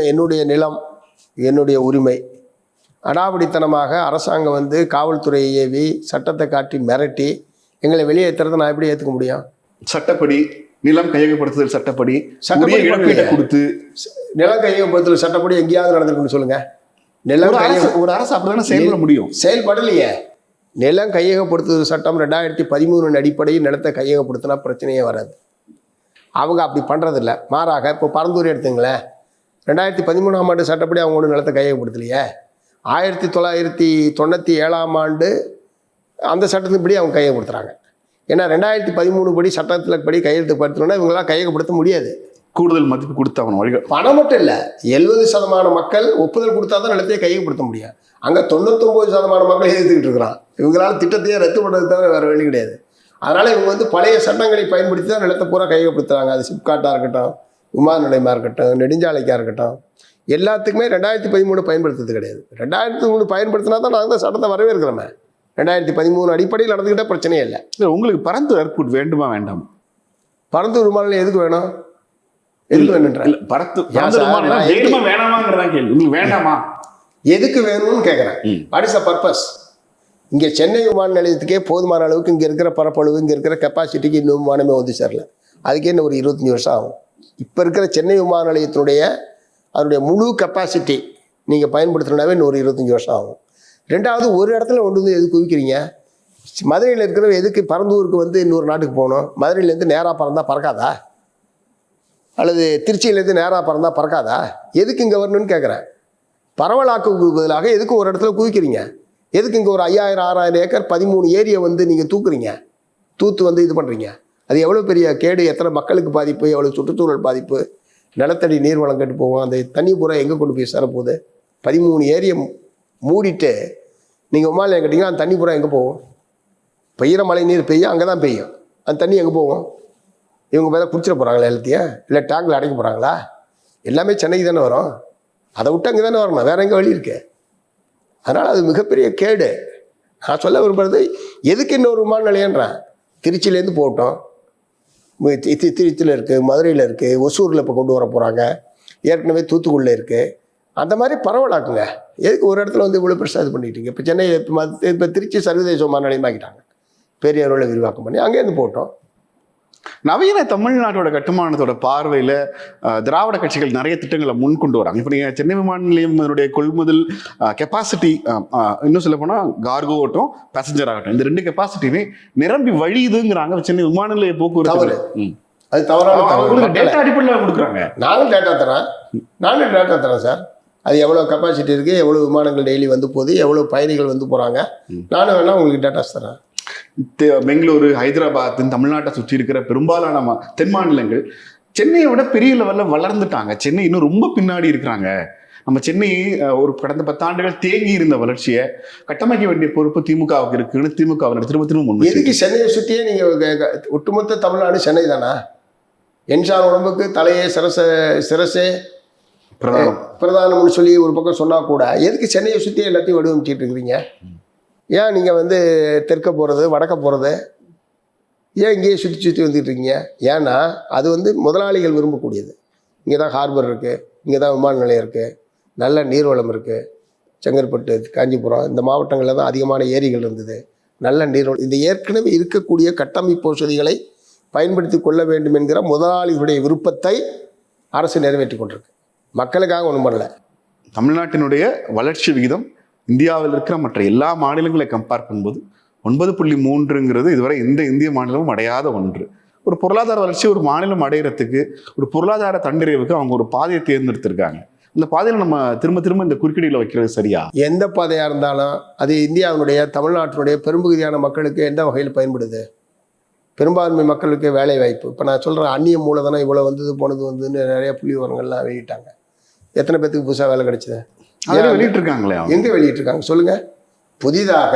என்னுடைய நிலம், என்னுடைய உரிமை, அடாவடித்தனமாக அரசாங்கம் வந்து காவல்துறையை ஏவி சட்டத்தை காட்டி மிரட்டி எங்களை வெளியேற்றுறதை நான் எப்படி ஏற்றுக்க முடியும்? சட்டப்படி நிலம் கையகப்படுத்துதல், சட்டப்படி இழப்பீட்டை கொடுத்து நிலம் கையகப்படுத்துதல் சட்டப்படி எங்கேயாவது நடந்திருக்குன்னு சொல்லுங்க. நிலம் ஒரு அரசு அப்படிதானே செயல்பட முடியும். செயல்படலையே. நிலம் கையகப்படுத்துதல் சட்டம் 2013 அடிப்படையில் நிலத்தை கையகப்படுத்தினா பிரச்சனையே வராது. அவங்க அப்படி பண்ணுறதில்ல. மாறாக இப்போ பரந்தூர் எடுத்துங்களேன், 2013ஆம் ஆண்டு சட்டப்படி அவங்க ஒன்றும் நிலத்தை கையகப்படுத்தலையே. 1997ஆம் ஆண்டு அந்த சட்டத்தின்படி அவங்க கையகப்படுத்துகிறாங்க. ஏன்னா 2013 படி சட்டத்தில் படி கையெழுத்துப்படுத்தணும்னா இவங்களாம் கையகப்படுத்த முடியாது. கூடுதல் மதிப்பு கொடுத்து அவன் வழிகள் பணம் மட்டும் இல்லை, 70% மக்கள் ஒப்புதல் கொடுத்தா தான் நிலத்தையே கையகப்படுத்த முடியும். அங்கே 99% மக்கள் எதிர்த்துக்கிட்டு இருக்கிறான். இவங்களால திட்டத்தையே ரத்து பண்ணுறது தவிர வேறு வழி கிடையாது. அதனால் இவங்க வந்து பழைய சட்டங்களை பயன்படுத்தி தான் நிலத்தை பூரா கையகப்படுத்துகிறாங்க. அது சிப்காட்டாக இருக்கட்டும், விமான நிலையமாக இருக்கட்டும், நெடுஞ்சாலைக்காக இருக்கட்டும், எல்லாத்துக்குமே 2013 பயன்படுத்துறது கிடையாது. 2003 பயன்படுத்தினா தான் நாங்கள் தான் சட்டத்தை வரவேற்கிறோமே. 2013 அடிப்படையில் நடந்துக்கிட்ட பிரச்சனையே இல்லை. உங்களுக்கு பரந்தூர் ஏர்போர்ட் வேண்டுமா வேண்டாம்? பரந்தூர் விமான நிலையம் எதுக்கு வேணும்? எதுக்கு வேணுன்ற வேண்டாமா? எதுக்கு வேணும்னு கேட்குறேன். What is the purpose? இங்கே சென்னை விமான நிலையத்துக்கே போதுமான அளவுக்கு இங்கே இருக்கிற பரப்பளவு, இங்கே இருக்கிற கெப்பாசிட்டிக்கு இன்னும் விமானமே வந்து சேரல. அதுக்கே இன்னும் ஒரு 25 வருஷம் ஆகும். இப்போ இருக்கிற சென்னை விமான நிலையத்தினுடைய அதனுடைய முழு கெப்பாசிட்டி நீங்கள் பயன்படுத்தினாவே இன்னும் ஒரு 25 வருஷம் ஆகும். ரெண்டாவது, ஒரு இடத்துல கொண்டு வந்து எதுக்கு குவிக்கிறீங்க? மதுரையில் இருக்கிற எதுக்கு பரந்தூருக்கு வந்து இன்னொரு நாட்டுக்கு போகணும்? மதுரையிலேருந்து நேராக பறந்தால் பறக்காதா? அல்லது திருச்சியிலேருந்து நேராக பறந்தால் பறக்காதா? எதுக்கு இங்கே வரணும்னு கேட்குறேன். பரவலாக்குக்கு பதிலாக எதுக்கு ஒரு இடத்துல குவிக்கிறீங்க? எதுக்கு இங்கே ஒரு 5000-6000 ஏக்கர் 13 ஏரியை வந்து நீங்கள் தூத்து வந்து இது பண்ணுறீங்க? அது எவ்வளோ பெரிய கேடு, எத்தனை மக்களுக்கு பாதிப்பு, எவ்வளோ சுற்றுச்சூழல் பாதிப்பு, நிலத்தடி நீர் வளம் கெட்டு போகும். அந்த தண்ணி பூரா எங்கே கொண்டு போய் சேரப்போகுது? 13 ஏரியை மூடிட்டு நீங்கள் விமான நிலையம் கேட்டிங்கன்னா அந்த தண்ணி பூரா எங்கே போகும்? பெய்கிற மழை நீர் பெய்யும், அங்கே தான் பெய்யும். அந்த தண்ணி எங்கே போகும்? இவங்க மேலே குடிச்சிட போகிறாங்களா எல்லாத்தையும்? இல்லை டேங்கில் அடைக்க போகிறாங்களா? எல்லாமே சென்னைக்கு தானே வரும். அதை விட்டு அங்கே தானே வரணும், வேறு எங்கே வழி இருக்கு? அதனால் அது மிகப்பெரிய கேடு. நான் சொல்ல விரும்புகிறது, எதுக்கு இன்னொரு விமான நிலையன்றேன். திருச்சியிலேருந்து போட்டோம், திருச்சியில் இருக்குது, மதுரையில் இருக்குது, ஒசூரில் இப்போ கொண்டு வர போகிறாங்க, ஏற்கனவே தூத்துக்குடியில் இருக்குது. அந்த மாதிரி பரவலாக்குங்க. எதுக்கு ஒரு இடத்துல வந்து இவ்வளோ பெருசாக இது பண்ணிக்கிட்டீங்க? இப்போ சென்னையில் இப்போ திருச்சி சர்வதேச விமான நிலையமாக்கிட்டாங்க, பெரிய அளவில் விரிவாக்கம் பண்ணி அங்கேருந்து போட்டோம். நவீன தமிழ்நாட்டோட கட்டுமானத்தோட பார்வையில் திராவிட கட்சிகள் நிறைய திட்டங்களை முன்கொண்டு வராங்க. இப்போ நீங்கள் சென்னை விமான நிலையம் கொள்முதல் கெப்பாசிட்டி, இன்னும் சொல்ல போனால் கார்கோ ஆகட்டும், பேசஞ்சர் ஆகட்டும், இந்த 2 கெப்பாசிட்டியுமே நிரம்பி வழியுதுங்கிறாங்க சென்னை விமான நிலைய போக்குவரத்து. அது தவறான டேட்டா அடிப்படையில் கொடுக்குறாங்க. நானும் டேட்டா தரேன் சார். அது எவ்வளோ கெப்பாசிட்டி இருக்குது, எவ்வளோ விமானங்கள் டெய்லி வந்து போகுது, எவ்வளோ பயணிகள் வந்து போகிறாங்க, நானும் வேணால் உங்களுக்கு டேட்டாஸ் தரேன். பெங்களூரு, ஹைதராபாத், தமிழ்நாட்டை சுற்றி இருக்கிற பெரும்பாலான தென் மாநிலங்கள் சென்னையை விட பெரிய லெவலில் வளர்ந்துட்டாங்க. சென்னை இன்னும் ரொம்ப பின்னாடி இருக்கிறாங்க. நம்ம சென்னை ஒரு கடந்த 10 ஆண்டுகள் தேங்கி இருந்த வளர்ச்சியை கட்டமைக்க வேண்டிய பொறுப்பு திமுகவுக்கு இருக்குன்னு திமுக திரும்ப எதுக்கு சென்னையை சுற்றியே நீங்கள் ஒட்டுமொத்த தமிழ்நாடு சென்னை தானா? என்ஷார் உடம்புக்கு தலையே சிரசே பிரதானம்னு சொல்லி ஒரு பக்கம் சொன்னால் கூட எதுக்கு சென்னையை சுற்றியே எல்லாத்தையும் வடிவமைச்சிட்டு இருக்கிறீங்க? ஏன் நீங்கள் வந்து தெற்க போகிறது, வடக்க போகிறது, ஏன் இங்கேயே சுற்றி வந்துட்டு இருக்கீங்க? ஏன்னா அது வந்து முதலாளிகள் விரும்பக்கூடியது. இங்கே தான் ஹார்பர் இருக்குது, இங்கே தான் விமான நிலையம் இருக்குது, நல்ல நீர்வளம் இருக்குது. செங்கற்பட்டு, காஞ்சிபுரம் இந்த மாவட்டங்களில் தான் அதிகமான ஏரிகள் இருந்தது, நல்ல நீர்வளம். இந்த ஏற்கனவே இருக்கக்கூடிய கட்டமைப்பு வசதிகளை பயன்படுத்தி கொள்ள வேண்டும் என்கிற முதலாளிகளுடைய விருப்பத்தை அரசு நிறைவேற்றி கொண்டிருக்கு. மக்களுக்காக ஒன்றும் பண்ணல. தமிழ்நாட்டினுடைய வளர்ச்சி விகிதம் இந்தியாவில் இருக்கிற மற்ற எல்லா மாநிலங்களை கம்பேர் பண்ணும்போது 9.3ங்கிறது இதுவரை எந்த இந்திய மாநிலமும் அடையாத ஒன்று. ஒரு பொருளாதார வளர்ச்சி ஒரு மாநிலம் அடையிறதுக்கு, ஒரு பொருளாதார தன்னிறைவுக்கு அவங்க ஒரு பாதையை தேர்ந்தெடுத்திருக்காங்க. இந்த பாதையில நம்ம திரும்ப திரும்ப இந்த குறுக்கீடுகளை வைக்கிறது சரியா? எந்த பாதையாக இருந்தாலும் அது இந்தியாவினுடைய தமிழ்நாட்டினுடைய பெரும்பகுதியான மக்களுக்கு எந்த வகையில் பயன்படுது? பெரும்பான்மை மக்களுக்கு வேலை வாய்ப்பு. இப்போ நான் சொல்கிறேன், அந்நிய மூலதனம் இவ்வளோ வந்தது போனது வந்துன்னு நிறைய புள்ளி விவரங்கள்லாம் வெளியிட்டாங்க. எத்தனை பேத்துக்கு புதுசாக வேலை கிடைச்சது? அதில் வெளியிட்டிருக்காங்களே. எங்கே வெளியிட்டிருக்காங்க சொல்லுங்கள்? புதிதாக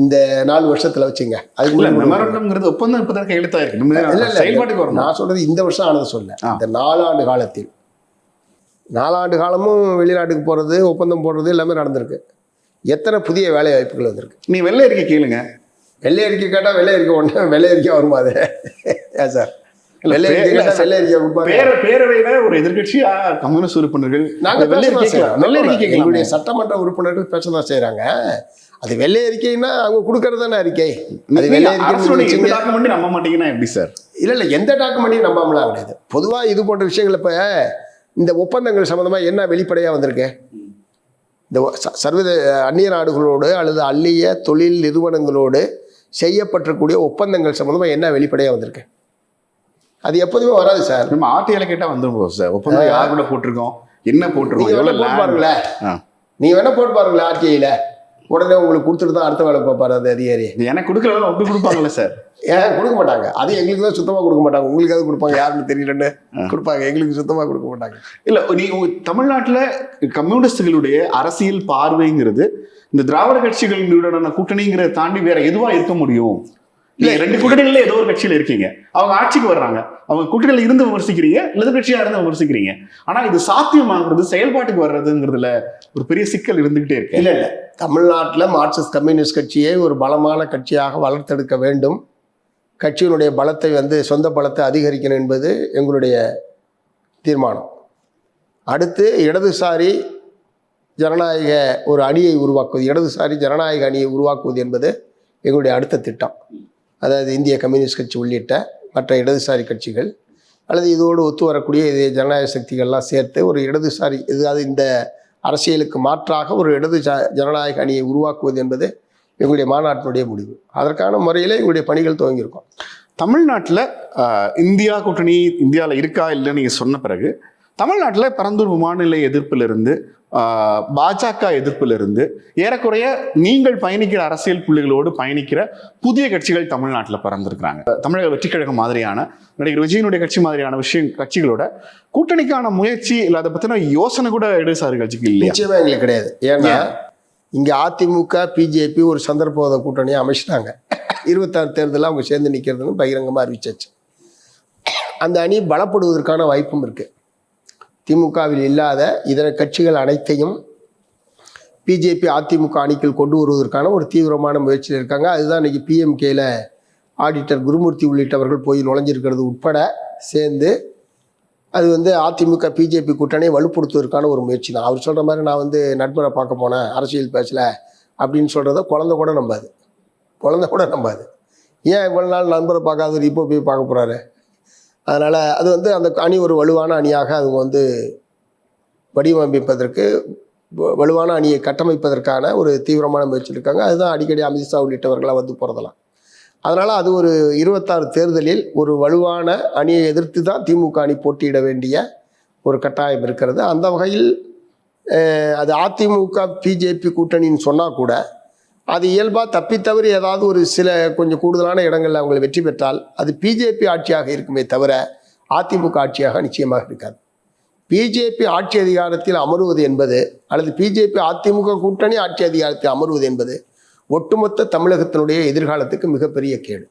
இந்த 4 வருஷத்தில் வச்சுங்க. அதுக்கு மெமரண்டம்ங்கிறது ஒப்பந்தம் இப்போ தான் கையெழுத்தாயிருக்கு. செயல்பாட்டுக்கு வரும். நான் சொல்கிறது இந்த வருஷம் ஆனது சொல்ல, இந்த 4 ஆண்டு காலத்தில் 4 ஆண்டு காலமும் வெளிநாட்டுக்கு போகிறது, ஒப்பந்தம் போடுறது எல்லாமே நடந்திருக்கு. எத்தனை புதிய வேலை வாய்ப்புகள் வந்திருக்கு? நீ வெள்ளை அறிக்கை கேளுங்க. வெள்ளை அறிக்கை கேட்டால் வெள்ளை அறிக்கை ஒன்று வெள்ளை அறிக்கை வருமா? அது ஏன் சார் வெள்ளை அறிக்கை கேட்டால் வெள்ளை அறிக்கை கொடுப்பாங்க? பேரவையில ஒரு எதிர்கட்சியா கம்யூனிஸ்ட் உறுப்பினர்கள் நாங்கள் எங்களுடைய சட்டமன்ற உறுப்பினர்கள் பேச தான் செய்கிறாங்க. அது வெள்ளை அறிக்கைன்னா அவங்க கொடுக்கறது தானே அறிக்கை. அது வெள்ளை அறிக்கை நம்ப மாட்டீங்கன்னா எப்படி சார்? இல்லை எந்த டாக்குமெண்ட்டையும் நம்பாமலாம் கிடையாது. பொதுவாக இது போன்ற விஷயங்கள் இப்போ இந்த ஒப்பந்தங்கள் சம்மந்தமாக என்ன வெளிப்படையாக வந்திருக்கு? இந்த அந்நிய நாடுகளோடு அல்லது அந்நிய தொழில் நிறுவனங்களோடு செய்யப்பட்டிருக்கூடிய ஒப்பந்தங்கள் சம்மந்தமாக என்ன வெளிப்படையாக வந்திருக்கு? அது எப்போதுமே வராது சார். நம்ம ஆர்டிஐல கேட்டால் வந்துருக்கோம் சார். ஒப்பந்தம் யார் கூட போட்டிருக்கோம், என்ன போட்டிருக்கோம், எவ்வளோ போட்டு பாருங்களேன். நீ வேணா போட்டு பாருங்களேன் ஆர்டிஐல. உடனே உங்களுக்கு கொடுத்துட்டு தான் அடுத்த வேலை பார்ப்பாரு அந்த அதிகாரி. எனக்கு கொடுக்கல அப்படி கொடுப்பாங்கல்ல சார்? ஏன் கொடுக்க மாட்டாங்க? அது எங்களுக்கு தான் சுத்தமாக கொடுக்க மாட்டாங்க. உங்களுக்கு அது கொடுப்பாங்க, யாருன்னு தெரியலன்னு கொடுப்பாங்க. எங்களுக்கு சுத்தமாக கொடுக்க மாட்டாங்க. இல்லை, நீ தமிழ்நாட்டில் கம்யூனிஸ்டுகளுடைய அரசியல் பார்வைங்கிறது இந்த திராவிட கட்சிகளுடனான கூட்டணிங்கிறத தாண்டி வேற எதுவா இருக்க முடியும்? இல்லை, 2 கூட்டணிகள்ல ஏதோ ஒரு கட்சியில இருக்கீங்க, அவங்க ஆட்சிக்கு வர்றாங்க, அவங்க கூட்டணியில இருந்து விமர்சிக்கிறீங்க, எதிர்கட்சியா இருந்து விமர்சிக்கிறீங்க. ஆனா இது சாத்தியமாகிறது, செயல்பாட்டுக்கு வர்றதுங்கிறதுல ஒரு பெரிய சிக்கல் இருந்துகிட்டே இருக்கு. இல்லை தமிழ்நாட்டில் மார்க்சிஸ்ட் கம்யூனிஸ்ட் கட்சியை ஒரு பலமான கட்சியாக வளர்த்தெடுக்க வேண்டும். கட்சியினுடைய பலத்தை சொந்த பலத்தை அதிகரிக்கணும் என்பது எங்களுடைய தீர்மானம். அடுத்து இடதுசாரி ஜனநாயக ஒரு அணியை உருவாக்குவது, இடதுசாரி ஜனநாயக அணியை உருவாக்குவது என்பது எங்களுடைய அடுத்த திட்டம். அதாவது இந்திய கம்யூனிஸ்ட் கட்சி உள்ளிட்ட மற்ற இடதுசாரி கட்சிகள் அல்லது இதோடு ஒத்து வரக்கூடிய இதே ஜனநாயக சக்திகள்லாம் சேர்த்து ஒரு இடதுசாரி, அதாவது இந்த அரசியலுக்கு மாற்றாக ஒரு ஜனநாயக அணியை உருவாக்குவது என்பது எங்களுடைய மாநாட்டினுடைய முடிவு. அதற்கான முறையில் எங்களுடைய பணிகள் துவங்கியிருக்கோம். தமிழ்நாட்டில் இந்தியா கூட்டணி இந்தியாவில் இருக்கா இல்லைன்னு நீங்கள் சொன்ன பிறகு, தமிழ்நாட்டில் பரந்தூர் விமான நிலைய எதிர்ப்பிலிருந்து பாஜக எதிர்ப்பிலிருந்து ஏறக்குறைய நீங்கள் பயணிக்கிற அரசியல் புள்ளிகளோடு பயணிக்கிற புதிய கட்சிகள் தமிழ்நாட்டில் பறந்துருக்கிறாங்க. தமிழக வெற்றிக் கழகம் மாதிரியான, நடிகர் விஜயனுடைய கட்சி மாதிரியான கட்சிகளோட கூட்டணிக்கான முயற்சி இல்லை, அதை பற்றின யோசனை கூட இடதுசாரி கட்சிக்கு இல்லை. நிச்சயமாக எங்களுக்கு கிடையாது. ஏன்னா இங்கே அதிமுக பிஜேபி ஒரு சந்தர்ப்பவாத கூட்டணியை அமைச்சிட்டாங்க. 26 தேர்தலில் அவங்க சேர்ந்து நிற்கிறதுன்னு பகிரங்கமாக அறிவிச்சாச்சு. அந்த அணி பலப்படுவதற்கான வாய்ப்பும் இருக்குது. திமுகவில் இல்லாத இதர கட்சிகள் அனைத்தையும் பிஜேபி அதிமுக அணிக்குள் கொண்டு வருவதற்கான ஒரு தீவிரமான முயற்சியில் இருக்காங்க. அதுதான் இன்றைக்கி பிஎம்கேல ஆடிட்டர் குருமூர்த்தி உள்ளிட்டவர்கள் போய் நுழைஞ்சிருக்கிறது உட்பட சேர்ந்து அது அதிமுக பிஜேபி கூட்டணியை வலுப்படுத்துவதற்கான ஒரு முயற்சி தான். அவர் சொல்கிற மாதிரி நான் நண்பரை பார்க்க போனேன், அரசியல் பேசலை அப்படின்னு சொல்கிறத குழந்தை கூட நம்பாது. ஏன் இவ்வளோ நாள் நண்பரை பார்க்காதவர் இப்போ போய் பார்க்க போகிறாரு? அதனால் அது அந்த அணி ஒரு வலுவான அணியாக அவங்க வடிவமைப்பதற்கு, வலுவான அணியை கட்டமைப்பதற்கான ஒரு தீவிரமான முயற்சி இருக்காங்க. அதுதான் அடிக்கடி அமித்ஷா உள்ளிட்டவர்களாக போகிறதெல்லாம். அதனால் அது ஒரு 26 தேர்தலில் ஒரு வலுவான அணியை எதிர்த்து தான் திமுக அணி போட்டியிட வேண்டிய ஒரு கட்டாயம் இருக்கிறது. அந்த வகையில் அது அதிமுக பிஜேபி கூட்டணின்னு சொன்னால் கூட அது இயல்பாக தப்பித்தவறி ஏதாவது ஒரு சில கொஞ்சம் கூடுதலான இடங்களில் அவங்களை வெற்றி பெற்றால் அது பிஜேபி ஆட்சியாக இருக்குமே தவிர அதிமுக ஆட்சியாக நிச்சயமாக இருக்காது. பிஜேபி ஆட்சி அதிகாரத்தில் அமருவது என்பது அல்லது பிஜேபி அதிமுக கூட்டணி ஆட்சி அதிகாரத்தில் அமருவது என்பது ஒட்டுமொத்த தமிழகத்தினுடைய எதிர்காலத்துக்கு மிகப்பெரிய கேடு.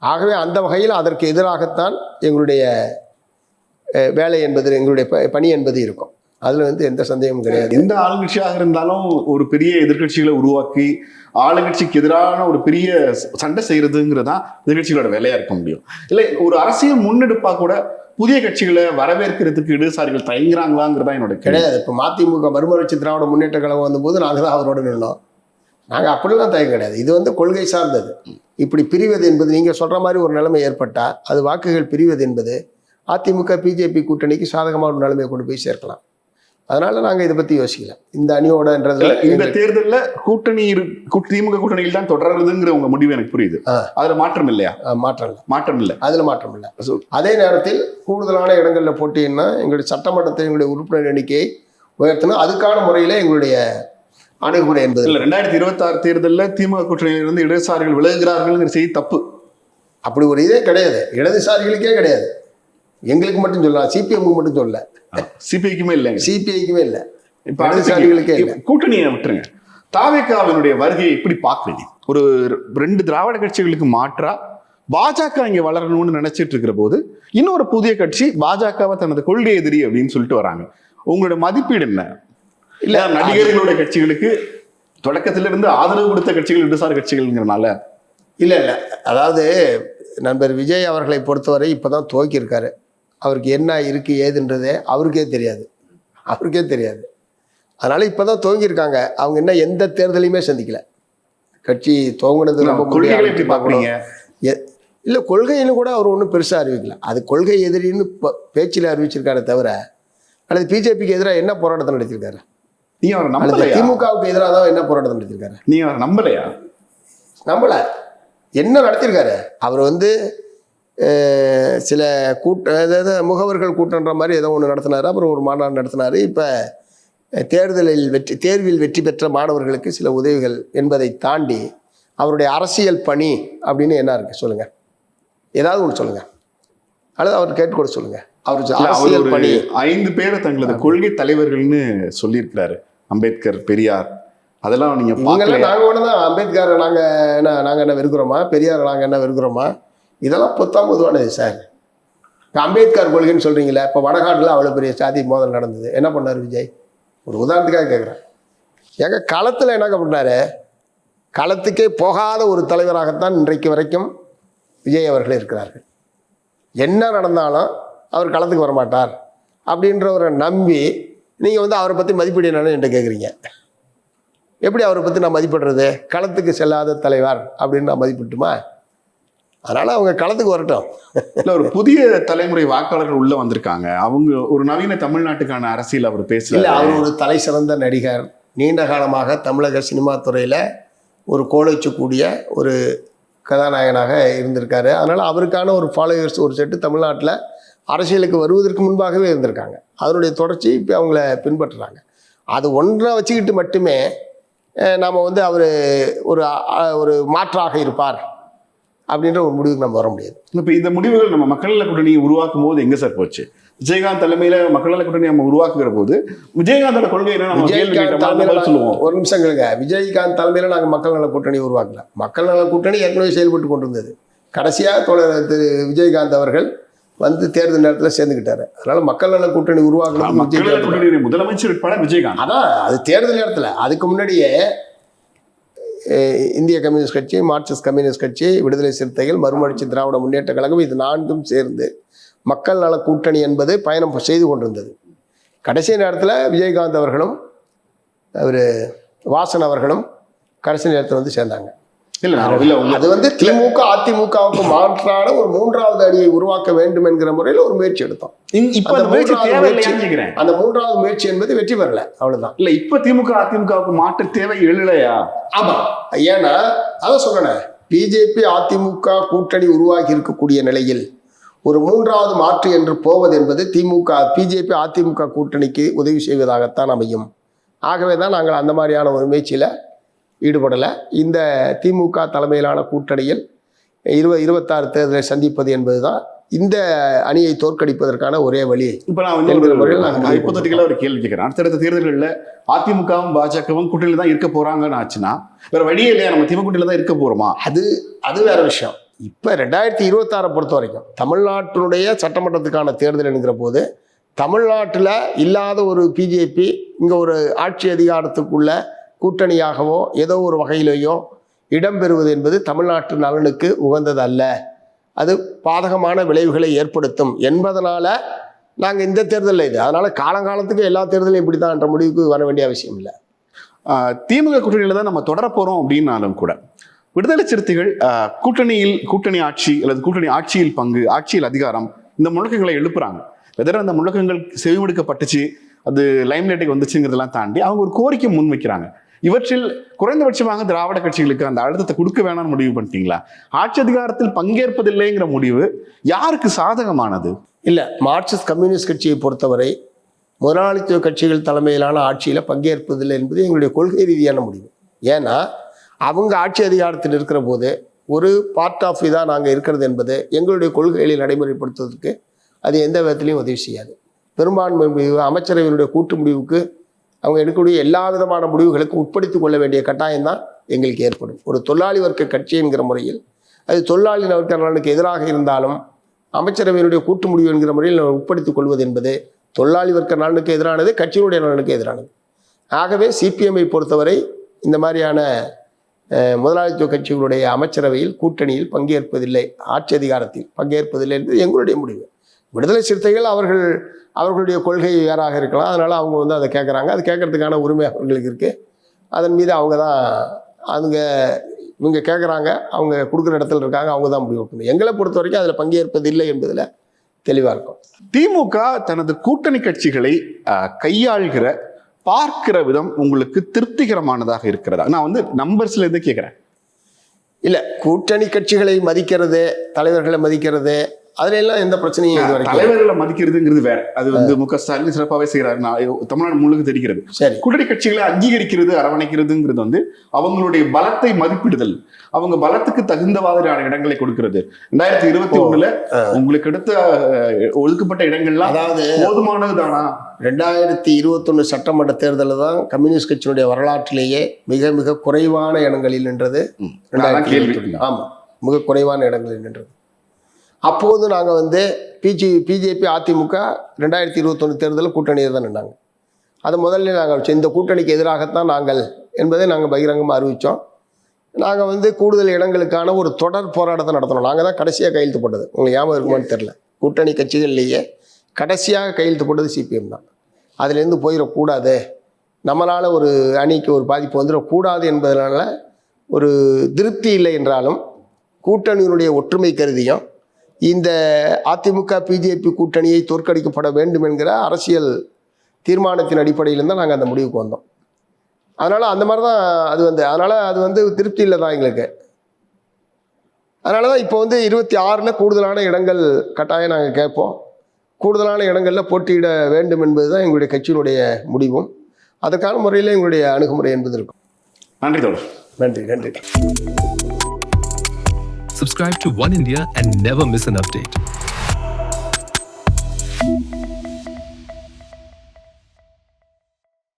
ஆகவே அந்த வகையில் அதற்கு எதிராகத்தான் எங்களுடைய வேலை என்பது, எங்களுடைய பணி என்பது இருக்கும். அதில் எந்த சந்தேகமும் கிடையாது. எந்த ஆளுங்கட்சியாக இருந்தாலும் ஒரு பெரிய எதிர்கட்சிகளை உருவாக்கி ஆளுங்கட்சிக்கு எதிரான ஒரு பெரிய சண்டை செய்யறதுங்கிறதான் எதிர்கட்சிகளோட வேலையா இருக்க முடியும். இல்லை, ஒரு அரசியல் முன்னெடுப்பா கூட புதிய கட்சிகளை வரவேற்கிறதுக்கு இடதுசாரிகள் தயங்குறாங்களாங்கிறதா என்னோட கிடையாது. இப்போ மதிமுக மறுமலர்ச்சி திராவிட முன்னேற்ற கழகம் வந்தபோது நாங்கள் தான் அவரோட நின்னோம். நாங்கள் அப்படிலாம் தயக்கம் கிடையாது. இது கொள்கை சார்ந்தது. இப்படி பிரிவது என்பது, நீங்கள் சொல்கிற மாதிரி ஒரு நிலைமை ஏற்பட்டால் அது வாக்குகள் பிரிவது என்பது அதிமுக பிஜேபி கூட்டணிக்கு சாதகமான ஒரு நிலைமையை கொண்டு போய் சேர்க்கலாம். அதனால நாங்கள் இதை பற்றி யோசிக்கல. இந்த அணியோடன்றதுல இந்த தேர்தலில் கூட்டணி திமுக கூட்டணியில் தான் தொடர்றதுங்கிற உங்க முடிவு எனக்கு புரியுது. அதுல மாற்றம் இல்லையா? மாற்றம் இல்லை. அதுல மாற்றம் இல்லை. அதே நேரத்தில் கூடுதலான இடங்களில் போட்டின்னா எங்களுடைய சட்டமன்றத்தில் எங்களுடைய உறுப்பினர் எண்ணிக்கையை உயர்த்தணும். அதுக்கான முறையில் எங்களுடைய அணுகுமுறை என்பது இல்ல 2026 தேர்தலில் திமுக கூட்டணியிலிருந்து இடதுசாரிகள் விலகுகிறார்கள்ங்கிற செய்தி தப்பு. அப்படி ஒரு இதே கிடையாது, இடதுசாரிகளுக்கே கிடையாது. எங்களுக்கு மட்டும் சொல்லலாம், சிபிஎம்க்கு மட்டும் சொல்லல, சிபிஐக்குமே இல்லைங்க, சிபிஐக்குமே இல்லை, இப்ப இடதுசாரிகளுக்கே இல்லை. கூட்டணியை விட்டுருங்க, தாவேகாவினுடைய வருகையை எப்படி பார்க்குறீங்க? ஒரு 2 திராவிட கட்சிகளுக்கு மாற்றா பாஜக இங்க வளரணும்னு நினைச்சிட்டு இருக்கிற போது இன்னொரு புதிய கட்சி பாஜகவை தனது கொள்கை எதிரி அப்படின்னு சொல்லிட்டு வராங்க. உங்களோட மதிப்பீடு என்ன? இல்ல நடிகர்களுடைய கட்சிகளுக்கு தொடக்கத்தில இருந்து ஆதரவு கொடுத்த கட்சிகள் இடதுசாரி கட்சிகள்ங்கிறனால? இல்லை, அதாவது நண்பர் விஜய் அவர்களை பொறுத்தவரை இப்போதான் துவக்கியிருக்காரு. அவருக்கு என்ன இருக்கு ஏதுன்றதே அவருக்கே தெரியாது. அதனால இப்போதான் துவங்கியிருக்காங்க. அவங்க என்ன எந்த தேர்தலையுமே சந்திக்கல. கட்சி துவங்கினது நம்ம கொள்கைகளை எப்படி பார்க்குறீங்க? இல்லை, கொள்கைன்னு கூட அவர் ஒன்றும் பெருசாக அறிவிக்கல. அது கொள்கை எதிரின்னு பேச்சில் அறிவிச்சிருக்காரு தவிர, அல்லது பிஜேபிக்கு எதிராக என்ன போராட்டத்தை நடத்திருக்காரு? நீ அவர் நம்பலையா? திமுகவுக்கு எதிராக தான் என்ன போராட்டம் நடத்திருக்காரு? நீ அவர் நம்பலையா? நம்பல. என்ன நடத்திருக்காரு அவர்? சில அதாவது முகவர்கள் கூட்டன்ற மாதிரி ஏதோ ஒன்று நடத்தினார். அப்புறம் ஒரு மாநாடு நடத்தினார். இப்போ தேர்வில் வெற்றி பெற்ற மாணவர்களுக்கு சில உதவிகள் என்பதை தாண்டி அவருடைய அரசியல் பணி அப்படின்னு என்ன இருக்கு சொல்லுங்க? ஏதாவது ஒன்று சொல்லுங்க, அல்லது அவர் கேட்டுக்கொள்ள சொல்லுங்க. அவர் அரசியல் பணி 5 பேரை தங்களது கொள்கை தலைவர்கள்னு சொல்லியிருக்கிறாரு. அம்பேத்கர், பெரியார், அதெல்லாம் நீங்க நாங்கள் ஒன்று தான். அம்பேத்கர் நாங்கள் என்ன வெறுக்கிறோமா? பெரியார் நாங்கள் என்ன வெறுக்கிறோமா? இதெல்லாம் பொதுவானது சார். இப்போ அம்பேத்கர் கொள்கைன்னு சொல்றீங்களே, இப்போ வடநாட்டில் அவ்வளோ பெரிய சாதி மோதல் நடந்தது, என்ன பண்ணார் விஜய்? ஒரு உதாரணத்துக்காக கேட்குறேன். எங்க களத்தில் என்ன பண்ணாரு? களத்துக்கே போகாத ஒரு தலைவராகத்தான் இன்றைக்கு வரைக்கும் விஜய் அவர்கள் இருக்கிறார்கள். என்ன நடந்தாலும் அவர் களத்துக்கு வரமாட்டார் அப்படின்றவரை நம்பி நீங்கள் அவரை பற்றி மதிப்பீடு என்னன்னு என்கிட்ட கேட்குறீங்க. எப்படி அவரை பற்றி நான் மதிப்பிடுறது? களத்துக்கு செல்லாத தலைவர் அப்படின்னு நான் மதிப்பிட்டுமா? அதனால் அவங்க களத்துக்கு வரட்டும். இல்லை, ஒரு புதிய தலைமுறை வாக்காளர்கள் உள்ளே வந்திருக்காங்க. அவங்க ஒரு நவீன தமிழ்நாட்டுக்கான அரசியல் அவர் பேசல. இல்லை, அவர் ஒரு தலை சிறந்த நடிகர். நீண்ட காலமாக தமிழக சினிமா துறையில் ஒரு கோலைச்சக்கூடிய ஒரு கதாநாயகனாக இருந்திருக்காரு. அதனால் அவருக்கான ஒரு ஃபாலோவர்ஸ் ஒரு செட்டு தமிழ்நாட்டில் அரசியலுக்கு வருவதற்கு முன்பாகவே இருந்திருக்காங்க. அதனுடைய தொடர்ச்சி இப்போ அவங்கள பின்பற்றுறாங்க. அது ஒன்றை வச்சுக்கிட்டு மட்டுமே நாம் அவர் ஒரு மாற்றாக இருப்பார் அப்படின்ற ஒரு முடிவுக்கு நம்ம வர முடியாது. இப்போ இந்த முடிவுகள் நம்ம மக்கள் நல கூட்டணி உருவாக்கும் போது எங்கே சார் போச்சு? விஜயகாந்த் தலைமையில் மக்கள் நல கூட்டணி நம்ம உருவாக்குகிற போது விஜயகாந்தோட கொள்கை என்ன சொல்லுவோம்? ஒரு நிமிஷம் கேளுங்க. விஜயகாந்த் தலைமையில் நாங்கள் மக்கள் நல கூட்டணி உருவாக்கல. மக்கள் நல கூட்டணி ஏற்கனவே செயல்பட்டு கொண்டு இருந்தது. கடைசியாக திரு விஜயகாந்த் அவர்கள் தேர்தல் நேரத்தில் சேர்ந்துக்கிட்டாரு. அதனால மக்கள் நல கூட்டணி உருவாக்கணும். முதலமைச்சர் வேட்பாளர் விஜயகாந்த். அதான் அது தேர்தல் நேரத்தில். அதுக்கு முன்னாடியே இந்திய கம்யூனிஸ்ட் கட்சி, மார்க்சிஸ்ட் கம்யூனிஸ்ட் கட்சி, விடுதலை சிறுத்தைகள், மறுமலர்ச்சி திராவிட முன்னேற்ற கழகம், இது 4ம் சேர்ந்து மக்கள் நல கூட்டணி என்பது பயணம் செய்து கொண்டிருந்தது. கடைசி நேரத்தில் விஜயகாந்த் அவர்களும் வாசன் அவர்களும் கடைசி நேரத்தில் சேர்ந்தாங்க. அது திமுக அதிமுகவுக்கு மாற்றான ஒரு 3வது அணியை உருவாக்க வேண்டும் என்கிற முறையில் ஒரு முயற்சி எடுத்தோம். அந்த 3வது முயற்சி என்பது வெற்றி பெறல, அவ்வளவுதான். இல்ல, இப்ப திமுக அதிமுகவுக்கு மாற்று தேவை எழுலையா? ஆமா, ஏன்னா அதான் சொன்னேன், பிஜேபி அதிமுக கூட்டணி உருவாகி இருக்கக்கூடிய நிலையில் ஒரு 3வது மாற்று என்று போவது என்பது பிஜேபி அதிமுக கூட்டணிக்கு உதவி செய்வதாகத்தான் அமையும். ஆகவே தான் நாங்கள் அந்த மாதிரியான ஒரு முயற்சியில் ஈடுபடலை. இந்த திமுக தலைமையிலான கூட்டணியில் 26 தேர்தலை சந்திப்பது என்பதுதான் இந்த அணியை தோற்கடிப்பதற்கான ஒரே வழி. இப்போ நான் ஒரு கேள்வி கேட்கிறேன். அடுத்தடுத்த தேர்தல்களில் அதிமுகவும் பாஜகவும் கூட்டணியில் தான் இருக்க போறாங்கன்னு ஆச்சுன்னா வேற வழியே இல்லையா? நம்ம திமுக கூட்டணியில் தான் இருக்க போறோமா? அது வேற விஷயம். இப்போ 2026 பொறுத்த வரைக்கும் தமிழ்நாட்டினுடைய சட்டமன்றத்துக்கான தேர்தல் என்கிற போது தமிழ்நாட்டில் இல்லாத ஒரு பிஜேபி இங்கே ஒரு ஆட்சி அதிகாரத்துக்குள்ள கூட்டணியாகவோ ஏதோ ஒரு வகையிலேயோ இடம்பெறுவது என்பது தமிழ்நாட்டு நலனுக்கு உகந்தது அல்ல. அது பாதகமான விளைவுகளை ஏற்படுத்தும் என்பதனால நாங்கள் இந்த தேர்தலில் அதனால காலங்காலத்துக்கு எல்லா தேர்தலும் இப்படி தான் என்ற முடிவுக்கு வர வேண்டிய அவசியம் இல்லை. திமுக கூட்டணியில் தான் நம்ம தொடர போகிறோம் அப்படின்னாலும் கூட விடுதலை சிறுத்தைகள் கூட்டணி ஆட்சி அல்லது கூட்டணி ஆட்சியில் பங்கு, ஆட்சியில் அதிகாரம், இந்த முழக்கங்களை எழுப்புறாங்க. வெதர் அந்த முழக்கங்கள் செவிமடுக்கப்பட்டுச்சு, அது லைம்லைட்டுக்கு வந்துச்சுங்கிறதெல்லாம் தாண்டி அவங்க ஒரு கோரிக்கை முன்வைக்கிறாங்க. இவற்றில் குறைந்தபட்சமாக திராவிட கட்சிகளுக்கு அந்த அழுத்தத்தை கொடுக்க வேணாம்னு முடிவு பண்ணிட்டீங்களா? ஆட்சி அதிகாரத்தில் பங்கேற்பதில்லைங்கிற முடிவு யாருக்கு சாதகமானது? இல்லை, மார்க்சிஸ்ட் கம்யூனிஸ்ட் கட்சியை பொறுத்தவரை முதலாளித்துவ கட்சிகள் தலைமையிலான ஆட்சியில் பங்கேற்பதில்லை என்பது எங்களுடைய கொள்கை ரீதியான முடிவு. ஏன்னா அவங்க ஆட்சி அதிகாரத்தில் இருக்கிற போது ஒரு பார்ட் ஆஃப் இதாக நாங்கள் இருக்கிறது என்பது எங்களுடைய கொள்கைகளை நடைமுறைப்படுத்துவதற்கு அது எந்த விதத்திலையும் உதவி செய்யாது. பெரும்பான்மை முடிவு அமைச்சரவையினுடைய கூட்டு முடிவுக்கு அவங்க எடுக்கக்கூடிய எல்லா விதமான முடிவுகளுக்கும் உட்படுத்திக் கொள்ள வேண்டிய கட்டாயம் தான் எங்களுக்கு ஏற்படும். ஒரு தொழிலாளி வர்க்க கட்சி என்கிற முறையில் அது தொழிலாளி வர்க்க நலனுக்கு எதிராக இருந்தாலும் அமைச்சரவையினுடைய கூட்டு முடிவு என்கிற முறையில் உட்படுத்திக் கொள்வது என்பது தொழிலாளி வர்க்க நலனுக்கு எதிரானது, கட்சியினுடைய நலனுக்கு எதிரானது. ஆகவே சிபிஎம்ஐ பொறுத்தவரை இந்த மாதிரியான முதலாளித்துவ கட்சிகளுடைய அமைச்சரவையில் கூட்டணியில் பங்கேற்பதில்லை, ஆட்சி அதிகாரத்தில் பங்கேற்பதில்லை என்பது எங்களுடைய முடிவு. விடுதலை சிறுத்தைகள் அவர்களுடைய கொள்கை வேறாக இருக்கலாம், அதனால் அவங்க வந்து அதை கேட்குறாங்க. அது கேட்கறதுக்கான உரிமை அவர்களுக்கு இருக்குது. அதன் மீது இவங்க கேட்குறாங்க, அவங்க கொடுக்குற இடத்துல இருக்காங்க, அவங்க தான் முடிவு பண்ணணும். எங்களை பொறுத்த வரைக்கும் அதில் பங்கேற்பதில்லை என்பதில் தெளிவாக இருக்கும். திமுக தனது கூட்டணி கட்சிகளை கையாள்கிற பார்க்கிற விதம் உங்களுக்கு திருப்திகரமானதாக இருக்கிறதா? நான் வந்து நம்பர்ஸ்ல இருந்து கேட்குறேன். இல்லை, கூட்டணி கட்சிகளை மதிக்கிறது, தலைவர்களை மதிக்கிறது, அதுல எல்லாம் எந்த பிரச்சனையும் இது வரைக்கும். தலைவர்களை மதிக்கிறதுங்கிறது வேற. அது வந்து மு.க. ஸ்டாலின் சிறப்பாகவே செய்யறாரு, தமிழ்நாடு முழுக்க தெரிகிறது. சரி, கூட்டணி கட்சிகளை அங்கீகரிக்கிறது, அரவணைக்கிறதுங்கிறது வந்து அவங்களுடைய பலத்தை மதிப்பிடுதல், அவங்க பலத்துக்கு தகுந்த மாதிரியான இடங்களை கொடுக்கிறது. 2021 உங்களுக்கு எடுத்த ஒதுக்கப்பட்ட இடங்கள்லாம் அதாவது போதுமானதுதானா? 2021 சட்டமன்ற தேர்தலில் தான் கம்யூனிஸ்ட் கட்சியினுடைய வரலாற்றிலேயே மிக மிக குறைவான இடங்களில் நின்றது. 2021 ஆமாம், மிக குறைவான இடங்களில் நின்றது. அப்போது நாங்கள் வந்து பிஜேபி அதிமுக 2021 தேர்தலில் கூட்டணியில் தான் நின்றாங்க. அது முதல்ல நாங்கள் இந்த கூட்டணிக்கு எதிராகத்தான் நாங்கள் என்பதை நாங்கள் பகிரங்கமாக அறிவித்தோம். நாங்கள் வந்து கூடுதல் இடங்களுக்கான ஒரு தொடர் போராட்டத்தை நடத்தணும். நாங்கள் தான் கடைசியாக கையெழுத்து போட்டது, உங்களுக்கு ஞாபகம் இருக்குமான்னு தெரில. கூட்டணி கட்சிகள்லேயே கடைசியாக கையெழுத்து போட்டது சிபிஎம் தான். அதுலேருந்து போயிடக்கூடாது, நம்மளால் ஒரு அணிக்கு ஒரு பாதிப்பு வந்துடக்கூடாது என்பதனால ஒரு திருப்தி இல்லை என்றாலும் கூட்டணியினுடைய ஒற்றுமை கருதியும் இந்த அதிமுக பிஜேபி கூட்டணியை தோற்கடிக்கப்பட வேண்டும் என்கிற அரசியல் தீர்மானத்தின் அடிப்படையில் தான் நாங்கள் அந்த முடிவுக்கு வந்தோம். அதனால் அந்த மாதிரி தான் அது வந்து திருப்தி இல்லை தான் எங்களுக்கு. அதனால தான் இப்போ வந்து 26 கூடுதலான இடங்கள் கட்டாயம் நாங்கள் கேட்போம். கூடுதலான இடங்களில் போட்டியிட வேண்டும் என்பது தான் எங்களுடைய கட்சியினுடைய முடிவும். அதற்கான முறையில் எங்களுடைய அணுகுமுறை என்பது இருக்கும். நன்றி தோழர். நன்றி நன்றி. Subscribe to One India and never miss an update.